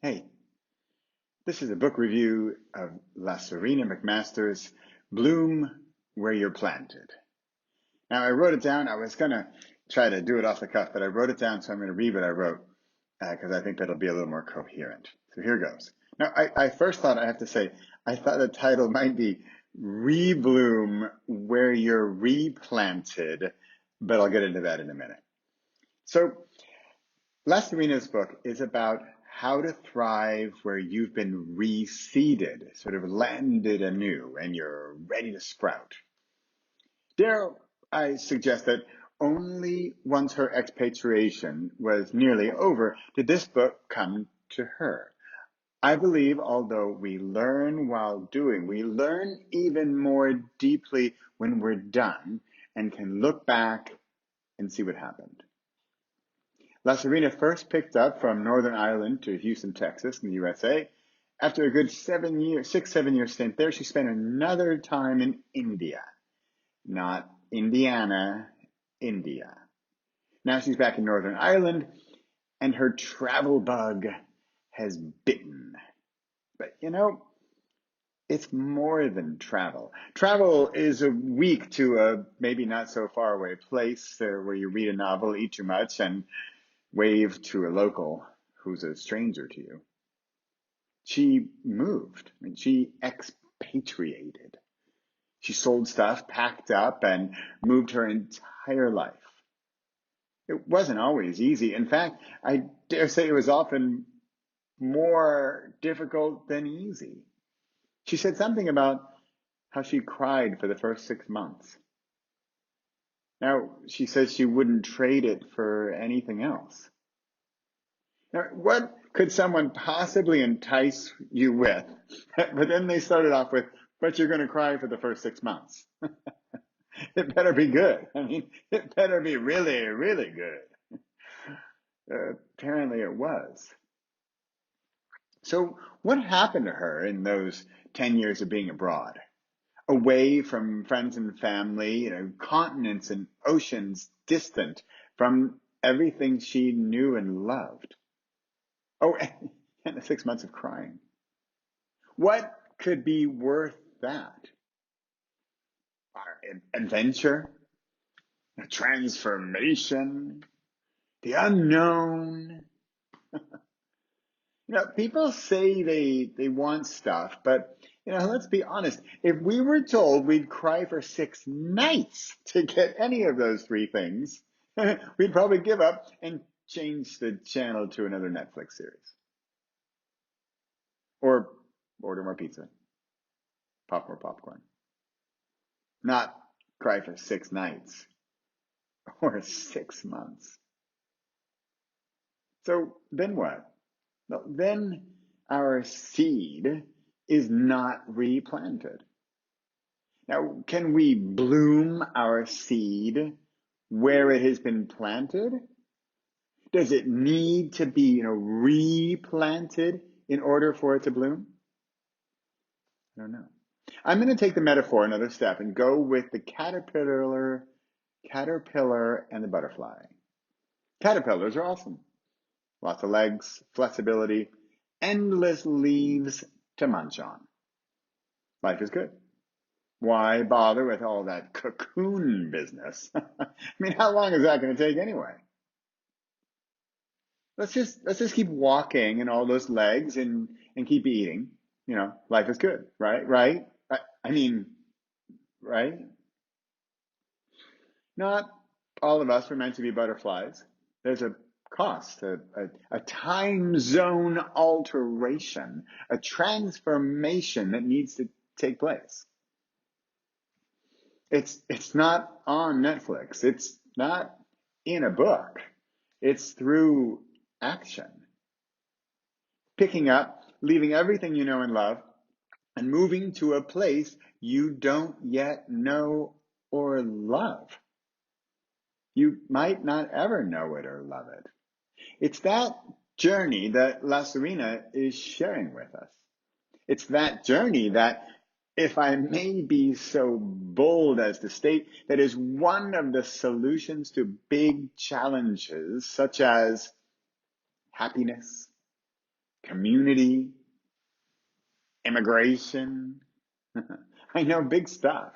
Hey, this is a book review of La Serena McMaster's Bloom Where You're Planted. Now, I wrote it down. I was going to try to do it off the cuff, but I wrote it down, so I'm going to read what I wrote because I think that'll be a little more coherent. So here goes. Now, I first thought, I have to say, I thought the title might be Rebloom Where You're Replanted, but I'll get into that in a minute. So, La Serena's book is about how to thrive where you've been reseeded, sort of landed anew, and you're ready to sprout. Dare I suggest that only once her expatriation was nearly over did this book come to her. I believe, although we learn while doing, we learn even more deeply when we're done and can look back and see what happened. La Serena first picked up from Northern Ireland to Houston, Texas, in the USA. After a good 7 year stint there, she spent another time in India, not Indiana, India. Now she's back in Northern Ireland, and her travel bug has bitten. But it's more than travel. Travel is a week to a maybe not so far away place where you read a novel, eat too much, and wave to a local who's a stranger to you. She moved. I mean, she expatriated. She sold stuff, packed up, and moved her entire life. It wasn't always easy. In fact, I dare say it was often more difficult than easy. She said something about how she cried for the first 6 months. Now, she says she wouldn't trade it for anything else. Now, what could someone possibly entice you with? But then they started off with, but you're going to cry for the first 6 months. It better be good. I mean, it better be really, really good. Apparently it was. So, what happened to her in those 10 years of being abroad? Away from friends and family, continents and oceans distant from everything she knew and loved. Oh, and the 6 months of crying. What could be worth that? Our adventure, a transformation, the unknown. People say they want stuff, but let's be honest. If we were told we'd cry for 6 nights to get any of those three things, we'd probably give up and change the channel to another Netflix series. Or order more pizza, pop more popcorn. Not cry for 6 nights or 6 months. So then what? Well, then our seed is not replanted. Now, can we bloom our seed where it has been planted? Does it need to be, replanted in order for it to bloom? I don't know. I'm going to take the metaphor another step and go with the caterpillar and the butterfly. Caterpillars are awesome. Lots of legs, flexibility, endless leaves to munch on. Life is good. Why bother with all that cocoon business? I mean, how long is that going to take anyway? Let's just keep walking and all those legs and keep eating. Life is good, right? Right? I mean, right? Not all of us are meant to be butterflies. There's a cost, a time zone alteration, a transformation that needs to take place. It's not on Netflix. It's not in a book. It's through action. Picking up, leaving everything you know and love, and moving to a place you don't yet know or love. You might not ever know it or love it. It's that journey that La Serena is sharing with us. It's that journey that, if I may be so bold as to state, that is one of the solutions to big challenges such as happiness, community, immigration. I know big stuff.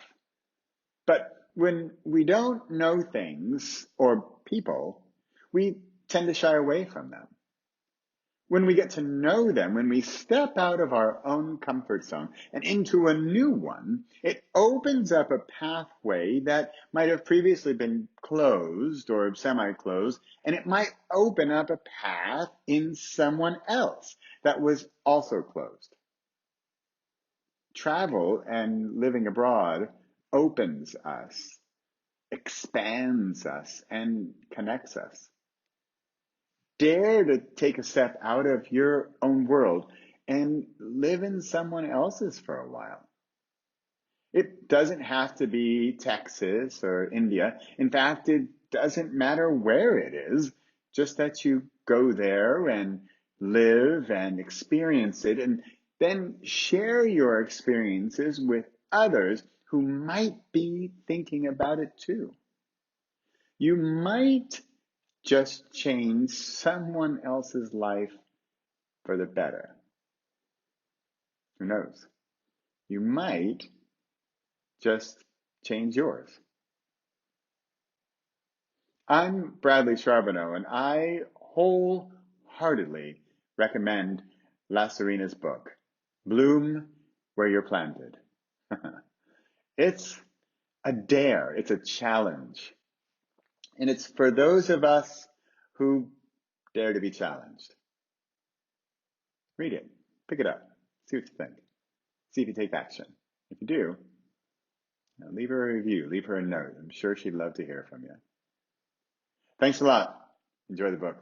But when we don't know things or people, we tend to shy away from them. When we get to know them, when we step out of our own comfort zone and into a new one, it opens up a pathway that might have previously been closed or semi-closed, and it might open up a path in someone else that was also closed. Travel and living abroad opens us, expands us, and connects us. Dare to take a step out of your own world and live in someone else's for a while. It doesn't have to be Texas or India. In fact, it doesn't matter where it is, just that you go there and live and experience it, and then share your experiences with others who might be thinking about it too. You might just change someone else's life for the better. Who knows? You might just change yours. I'm Bradley Charbonneau, and I wholeheartedly recommend La Serena's book, Bloom Where You're Planted. It's a dare, it's a challenge, and it's for those of us who dare to be challenged. Read it, pick it up, see what you think, see if you take action. If you do, leave her a review, leave her a note. I'm sure she'd love to hear from you. Thanks a lot. Enjoy the book.